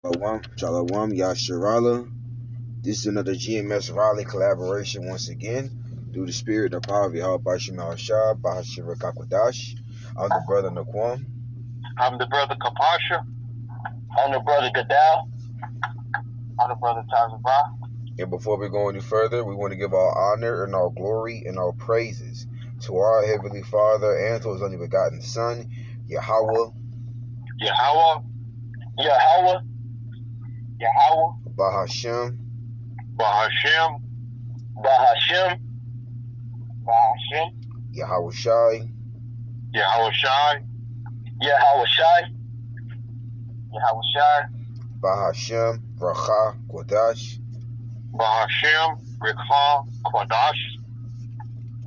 Shalom, Yasharala. This is another GMS Raleigh collaboration once again. Through the spirit and the power of Yahweh Bashim Al-Shah, Bahashir Kakwadash. I'm the brother Naquam. I'm the brother Kapasha. I'm the brother Gadal. I'm the brother Tazabah. And before we go any further, we want to give our honor and our glory and our praises to our Heavenly Father and to His only begotten Son, Yahweh. Yahweh. Yahweh. Yahweh. Bahashim. Bahashem. Bahashem. Bahashem. Yahweh Shai. Yahweh Shai. Yahweh Shai. Yahweh Shai. Bahashem Racha Kodash. Bahashem Rekha Kwadash.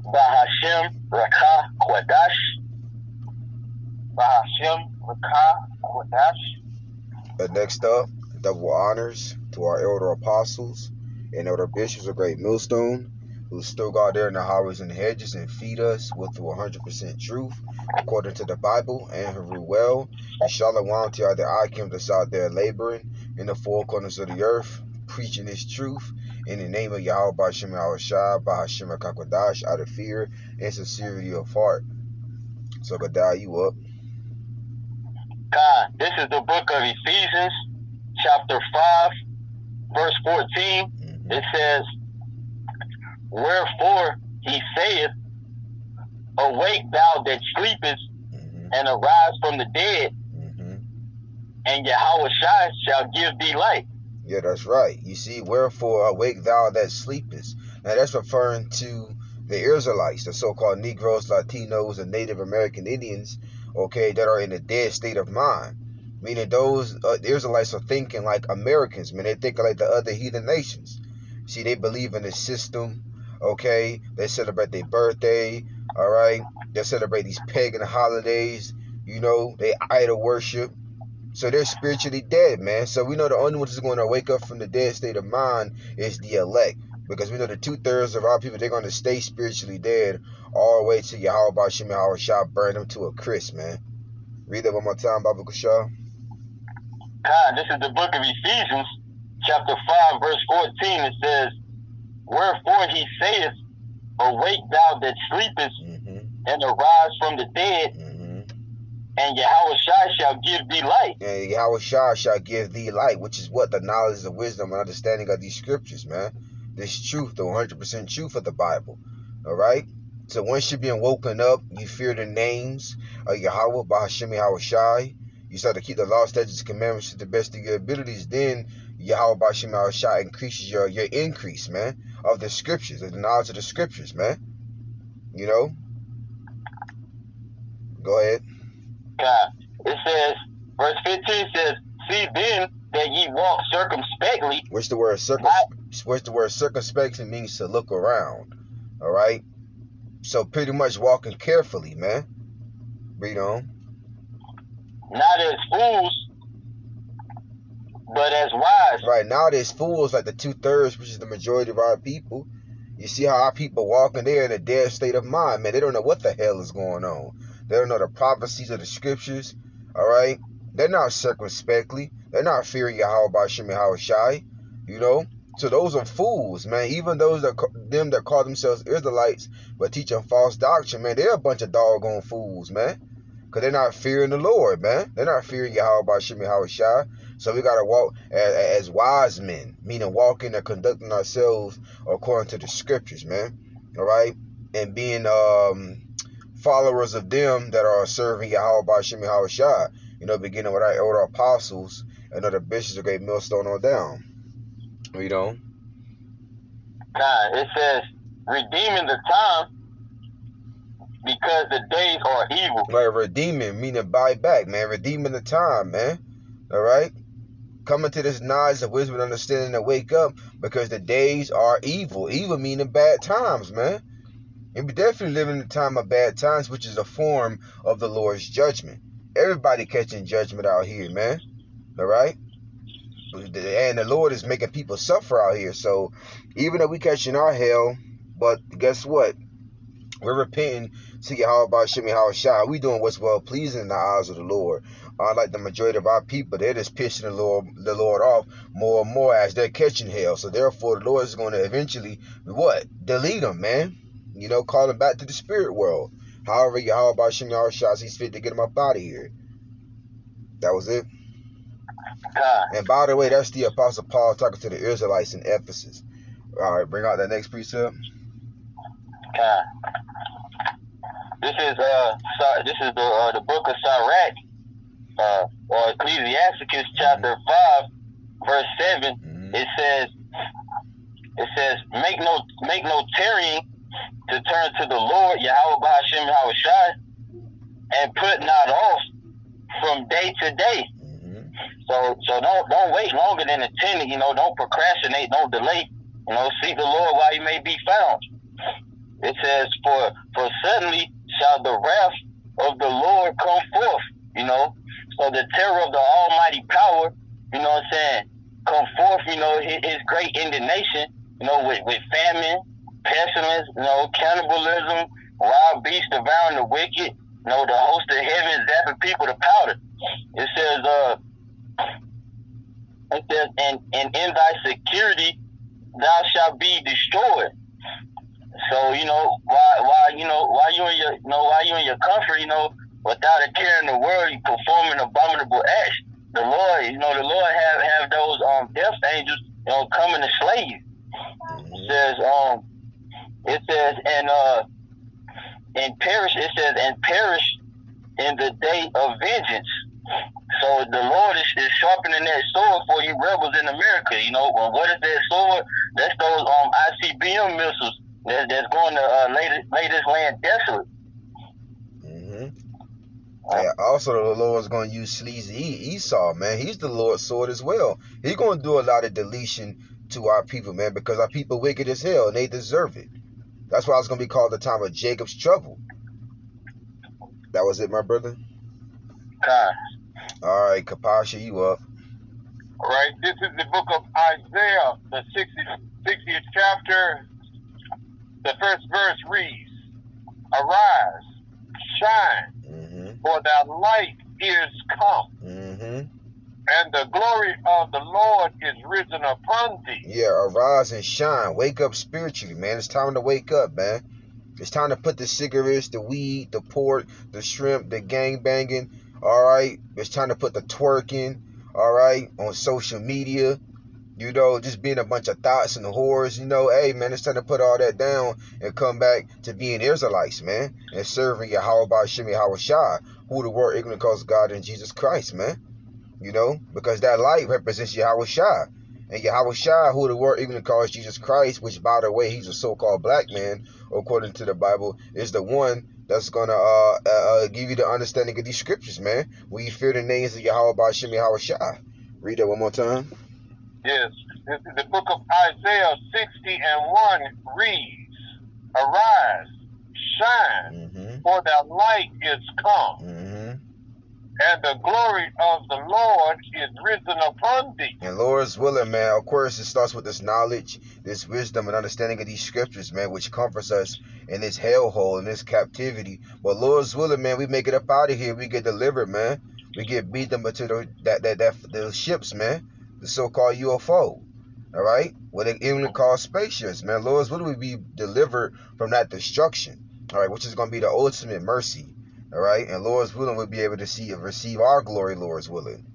Bahashem Rekha Kwadash. Bahashem Rekha Kwadash. And next up, double honors to our elder apostles and elder bishops of Great Millstone, who still go out there in the highways and the hedges and feed us with the 100% truth according to the Bible and Heru well. And shalom to all the Akim that's out there laboring in the four corners of the earth, preaching His truth in the name of Yahweh Bashim Al-Shah, Bahashim Kakwadash, out of fear and sincerity of heart. So, Gadal, you up? God, this is the book of Ephesians, chapter 5, verse 14. It says, "Wherefore he saith, Awake thou that sleepest, and arise from the dead, and Yahweh Shai shall give thee light." Yeah, that's right. You see, wherefore awake thou that sleepest. Now that's referring to the Israelites, the so-called Negroes, Latinos, and Native American Indians, okay, that are in a dead state of mind. Meaning those the Israelites are thinking like Americans, man. They're thinking like the other heathen nations. See, they believe in the system, okay? They celebrate their birthday, all right? They celebrate these pagan holidays, you know? They idol worship. So they're spiritually dead, man. So we know the only ones that's going to wake up from the dead state of mind is the elect. Because we know the 2/3 of our people, they're going to stay spiritually dead all the way to Yahweh Bashim Yahweh Shah, burn them to a crisp, man. Read that one more time, Baba Kushah. God, this is the book of Ephesians, chapter 5, verse 14. It says, "Wherefore he saith, Awake thou that sleepest, and arise from the dead, and Yahweh Shai shall give thee light." And Yahweh Shai shall give thee light, which is what? The knowledge, the wisdom, and understanding of these scriptures, man. This truth, the 100% truth of the Bible. All right? So once you're being woken up, you fear the names of Yahweh, Bahashim Yahweh Shai. You start to keep the law, statutes, and commandments to the best of your abilities. Then Yahweh Bahashim Yahweh Shai increases your increase, man, of the scriptures, of the knowledge of the scriptures, man. You know? Go ahead. God, it says, verse 15 says, "See then that ye walk circumspectly." Which the word circumspectly means to look around. All right? So pretty much walking carefully, man. Read on. "Not as fools, but as wise." Right, now there's fools like the 2/3, which is the majority of our people. You see how our people walking there in a dead state of mind, man. They don't know what the hell is going on. They don't know the prophecies of the scriptures. All right? They're not circumspectly. They're not fearing Yahweh Bashim Yahweh Shai. You know? So those are fools, man. Even those that call themselves Israelites but teaching false doctrine, man, they're a bunch of doggone fools, man. Because they're not fearing the Lord, man. They're not fearing Yahweh Bashim Yahweh Shai. So we got to walk as wise men, meaning walking and conducting ourselves according to the scriptures, man. All right? And being followers of them that are serving Yahweh Bashim Yahweh Shai. You know, beginning with our elder apostles and other bishops of Great Millstone on down. Read on. God, it says, "Redeeming the time, because the days are evil." Right, redeeming, meaning buy back, man. Redeeming the time, man. All right? Coming to this knowledge of wisdom and understanding and wake up, because the days are evil. Evil meaning bad times, man. And we definitely live in a time of bad times, which is a form of the Lord's judgment. Everybody catching judgment out here, man. All right? And the Lord is making people suffer out here. So even though we catching our hell, but guess what? We're repenting to Yahweh Shemi Hawashai. We doing what's well pleasing in the eyes of the Lord. Unlike the majority of our people, they're just pissing the Lord off more and more as they're catching hell. So therefore, the Lord is going to eventually what? Delete them, man. You know, call them back to the spirit world. However, Yahweh Shemi Hawashai sees fit to get them up out of here. That was it. And by the way, that's the Apostle Paul talking to the Israelites in Ephesus. All right, bring out that next precept. This is the book of Sirach, or Ecclesiasticus chapter 5, verse 7. Mm-hmm. It says, make no tarrying to turn to the Lord, Yahweh Ba'ashem Hawashai, and put not off from day to day. Mm-hmm. So don't wait longer than intended. You know, don't procrastinate, don't delay. You know, seek the Lord while he may be found. It says, for suddenly shall the wrath of the Lord come forth. You know, so the terror of the Almighty power, you know what I'm saying, come forth, you know, his great indignation, you know, with famine, pestilence, you know, cannibalism, wild beasts devouring the wicked, you know, the host of heaven zapping people to powder. It says, and in thy security thou shalt be destroyed. So, you know, while you in your comfort, you know, without a care in the world, you performing abominable acts. The Lord have those death angels, you know, coming to slay you. It says, and perish in the day of vengeance. So the Lord is sharpening that sword for you rebels in America. You know, what is that sword? That's those ICBM missiles that's going to lay this land desolate. Yeah, also, the Lord's going to use sleazy Esau, man. He's the Lord's sword as well. He's going to do a lot of deletion to our people, man, because our people wicked as hell, and they deserve it. That's why it's going to be called the time of Jacob's trouble. That was it, my brother? All right, Kapasha, you up. All right, this is the book of Isaiah, the 60th chapter. The first verse reads, Arise, shine, for thy light is come, and the glory of the Lord is risen upon thee. Yeah, arise and shine. Wake up spiritually, man. It's time to wake up, man. It's time to put the cigarettes, the weed, the pork, the shrimp, the gang banging, all right? It's time to put the twerking, all right, on social media. You know, just being a bunch of thoughts and whores, you know, hey, man, it's time to put all that down and come back to being Israelites, man, and serving Yahweh Shemi Hawashai, who the world ignorant calls God in Jesus Christ, man. You know, because that light represents Yahawashi. And Yahawashi, who the world ignorant calls Jesus Christ, which, by the way, he's a so-called black man, according to the Bible, is the one that's going to give you the understanding of these scriptures, man. When you fear the names of Yahweh Shemi Hawashai. Read that one more time. Yes, this is the book of Isaiah 60:1 reads, Arise, shine, for thy light is come, and the glory of the Lord is risen upon thee. And Lord's willing, man, of course, it starts with this knowledge, this wisdom, and understanding of these scriptures, man, which comforts us in this hellhole, in this captivity. But Lord's willing, man, we make it up out of here. We get delivered, man. We get beat them into the ships, man. The so-called UFO, all right? What they even call spaceships, man. Lord's willing, we be delivered from that destruction, all right, which is going to be the ultimate mercy, all right? And Lord's willing, we'll be able to receive our glory, Lord's willing,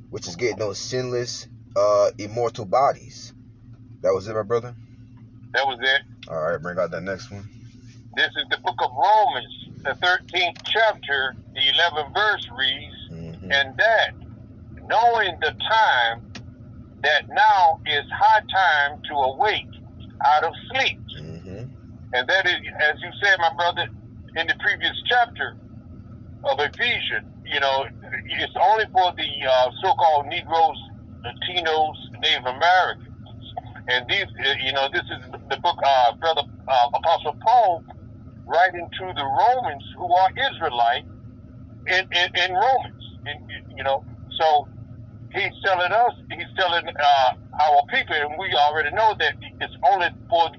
which is getting those sinless, immortal bodies. That was it, my brother? That was it. All right, bring out that next one. This is the book of Romans, the 13th chapter, the 11th verse reads, and that, knowing the time, that now is high time to awake out of sleep. And that is, as you said, my brother, in the previous chapter of Ephesians, you know, it's only for the so-called Negroes, Latinos, Native Americans. And these, you know, this is the book, brother Apostle Paul writing to the Romans who are Israelite in Romans, you know. So he's telling our people, and we already know that it's only for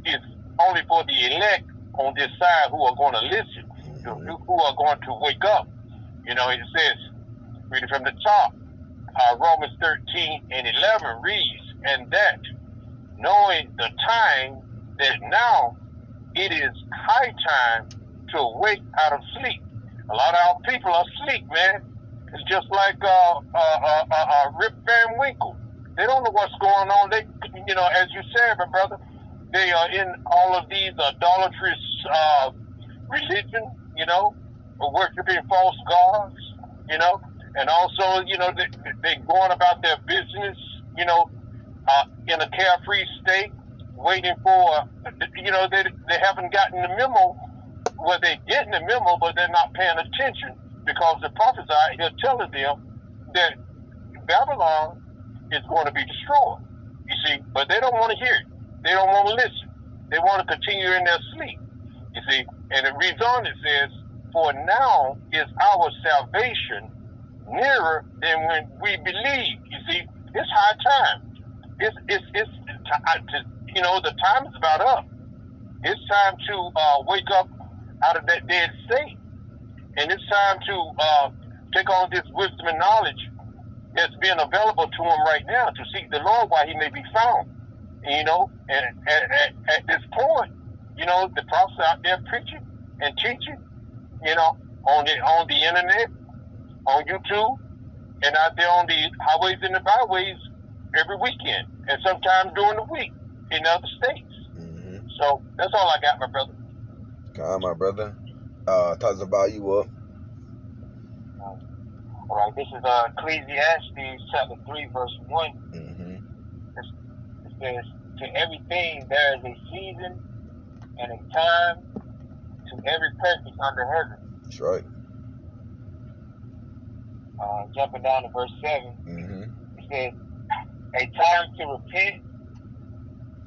the elect on this side who are going to listen, who are going to wake up. You know, it says, reading from the top, Romans 13:11 reads, and that, knowing the time, that now it is high time to awake out of sleep. A lot of our people are asleep, man. It's just like Rip Van Winkle. They don't know what's going on. They, you know, as you said, my brother, they are in all of these idolatrous religion, you know, worshiping false gods, you know, and also, you know, they going about their business, you know, in a carefree state, waiting for, you know, they haven't gotten the memo. Well, they're getting the memo, but they're not paying attention because the prophets are out here telling them that Babylon is going to be destroyed. You see, but they don't want to hear it. They don't want to listen. They want to continue in their sleep. You see, and it reads on, it says, for now is our salvation nearer than when we believe. You see, it's high time. It's you know, the time is about up. It's time to wake up out of that dead state. And it's time to take on this wisdom and knowledge that's being available to him right now, to seek the Lord while he may be found. And, you know, and at this point, you know, the prophets out there preaching and teaching, you know, on the internet, on YouTube, and out there on the highways and the byways every weekend, and sometimes during the week in other states. Mm-hmm. So that's all I got, my brother. Come on, my brother. Talks about you up. All right, this is Ecclesiastes chapter 3, verse 1. Mm-hmm. It says, to everything there is a season and a time to every purpose under heaven. That's right. Jumping down to verse 7, mm-hmm. It says, a time to repent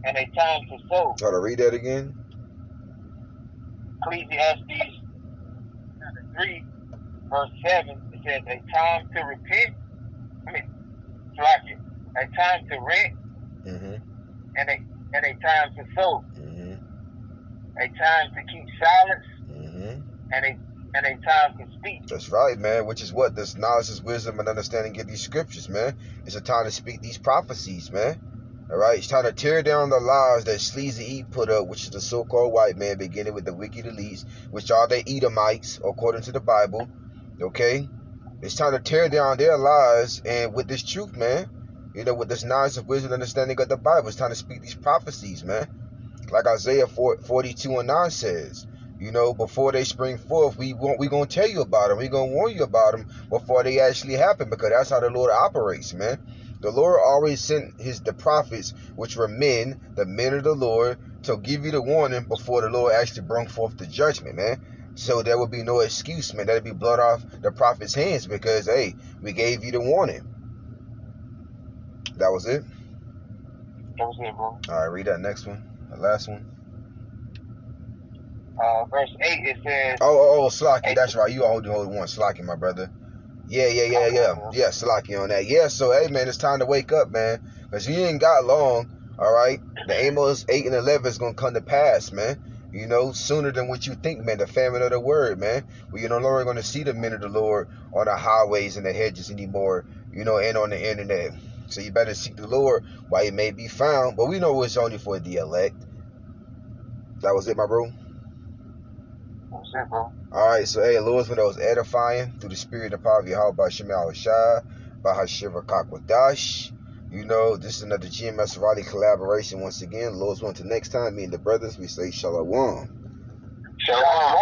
and a time to sow. Try to read that again. Ecclesiastes chapter 3, verse 7, it says, a time to repent, a time to rent, mm-hmm. and a time to sow, mm-hmm. a time to keep silence, mm-hmm. and a time to speak. That's right, man, which is what? This knowledge, this wisdom, and understanding of these scriptures, man. It's a time to speak these prophecies, man. All right, it's time to tear down the lies that Sleazy E put up, which is the so-called white man, beginning with the wicked elites, which are the Edomites, according to the Bible. Okay, it's time to tear down their lies, and with this truth, man, you know, with this knowledge of wisdom and understanding of the Bible, it's time to speak these prophecies, man. Like Isaiah 42:9 says, you know, before they spring forth, we gonna tell you about them. We gonna warn you about them before they actually happen, because that's how the Lord operates, man. The Lord always sent the prophets, which were men, the men of the Lord, to give you the warning before the Lord actually brought forth the judgment, man. So there would be no excuse, man. That'd be blood off the prophet's hands, because, hey, we gave you the warning. That was it? That was it, bro. All right, read that next one. The last one. Verse 8, it says... Oh, Slaki, that's right. You hold one. Slaki, my brother. Yeah, Slaki on that. Yeah, so, hey, man, it's time to wake up, man, because you ain't got long, all right? The Amos 8 and 11 is going to come to pass, man, you know, sooner than what you think, man, the famine of the word, man. We're no longer going to see the men of the Lord on the highways and the hedges anymore, you know, and on the internet. So you better seek the Lord while he may be found, but we know it's only for the elect. That was it, my bro? That's it, bro. Alright, so hey, Lord's when that was edifying through the spirit and power of Yahweh by Shem Al-Shai, by Hashiva Kakwadash. You know, this is another GMS Raleigh collaboration once again. Lord's willing, till next time, me and the brothers, we say Shalom. Shalom.